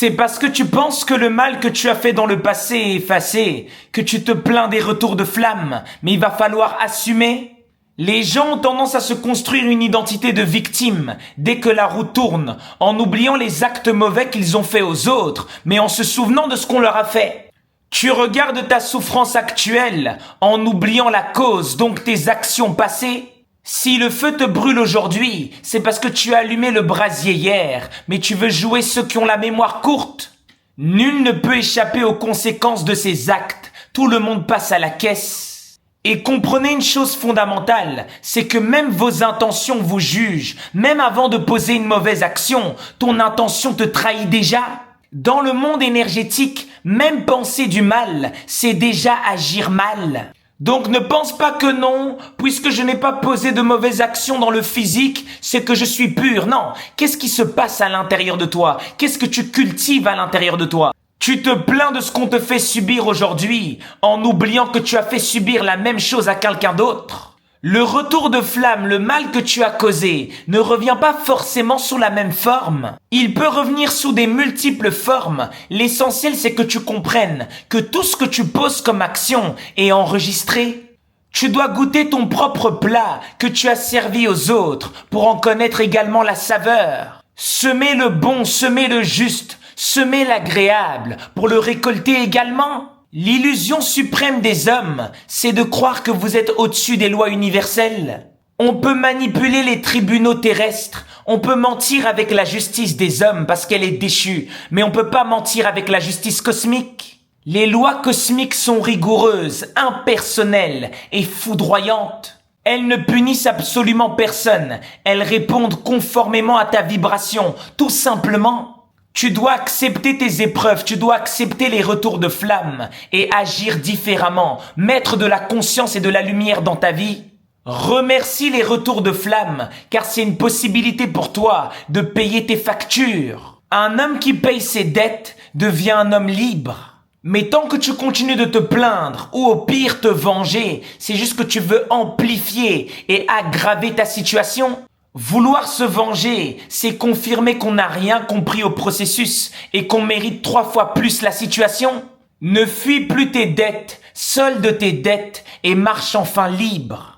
C'est parce que tu penses que le mal que tu as fait dans le passé est effacé, que tu te plains des retours de flamme, mais il va falloir assumer. Les gens ont tendance à se construire une identité de victime dès que la roue tourne, en oubliant les actes mauvais qu'ils ont faits aux autres, mais en se souvenant de ce qu'on leur a fait. Tu regardes ta souffrance actuelle en oubliant la cause, donc tes actions passées. Si le feu te brûle aujourd'hui, c'est parce que tu as allumé le brasier hier, mais tu veux jouer ceux qui ont la mémoire courte. Nul ne peut échapper aux conséquences de ses actes. Tout le monde passe à la caisse. Et comprenez une chose fondamentale, c'est que même vos intentions vous jugent. Même avant de poser une mauvaise action, ton intention te trahit déjà. Dans le monde énergétique, même penser du mal, c'est déjà agir mal. Donc ne pense pas que non, puisque je n'ai pas posé de mauvaises actions dans le physique, c'est que je suis pur. Non, qu'est-ce qui se passe à l'intérieur de toi? Qu'est-ce que tu cultives à l'intérieur de toi? Tu te plains de ce qu'on te fait subir aujourd'hui, en oubliant que tu as fait subir la même chose à quelqu'un d'autre. Le retour de flamme, le mal que tu as causé, ne revient pas forcément sous la même forme. Il peut revenir sous des multiples formes. L'essentiel, c'est que tu comprennes que tout ce que tu poses comme action est enregistré. Tu dois goûter ton propre plat que tu as servi aux autres pour en connaître également la saveur. Semer le bon, semer le juste, semer l'agréable pour le récolter également. L'illusion suprême des hommes, c'est de croire que vous êtes au-dessus des lois universelles. On peut manipuler les tribunaux terrestres, on peut mentir avec la justice des hommes parce qu'elle est déchue, mais on peut pas mentir avec la justice cosmique. Les lois cosmiques sont rigoureuses, impersonnelles et foudroyantes. Elles ne punissent absolument personne, elles répondent conformément à ta vibration, tout simplement. Tu dois accepter tes épreuves, tu dois accepter les retours de flamme et agir différemment, mettre de la conscience et de la lumière dans ta vie. Remercie les retours de flamme, car c'est une possibilité pour toi de payer tes factures. Un homme qui paye ses dettes devient un homme libre. Mais tant que tu continues de te plaindre ou au pire te venger, c'est juste que tu veux amplifier et aggraver ta situation. Vouloir se venger, c'est confirmer qu'on n'a rien compris au processus et qu'on mérite 3 fois plus la situation. Ne fuis plus tes dettes, solde tes dettes et marche enfin libre.